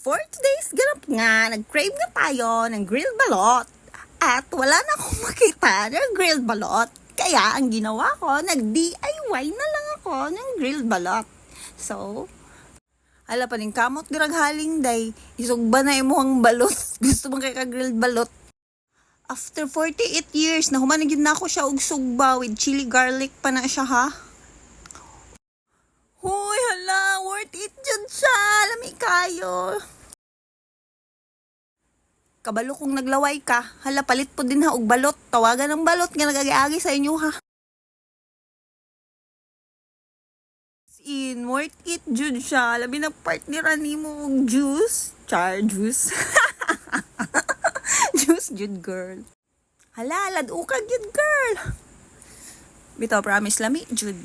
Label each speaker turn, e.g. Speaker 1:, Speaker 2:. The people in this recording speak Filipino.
Speaker 1: For today's ganap nga, nag-crave nga tayo ng grilled balot. At wala na akong makita ng grilled balot. Kaya ang ginawa ko, nag-DIY na lang ako ng grilled balot. So, hala pa ning kamot diraghaling day. Isugba na imuhang balot. Gusto mong kay ka-grilled balot. After 48 years, nahumanagin na ako siya og sugba with chili garlic pa na siya ha. Hoy, hala, worth it dyan siya. Lami kayo. Kabalo kung naglaway ka, hala palit po din ha og balot. Tawagan ng balot nga nagagi-agi sa inyo ha. In worth it jud siya. Labi na partner ani mo og juice. Char juice. Juice jud girl. Hala, ladukag jud girl. Bitaw promise lami jud.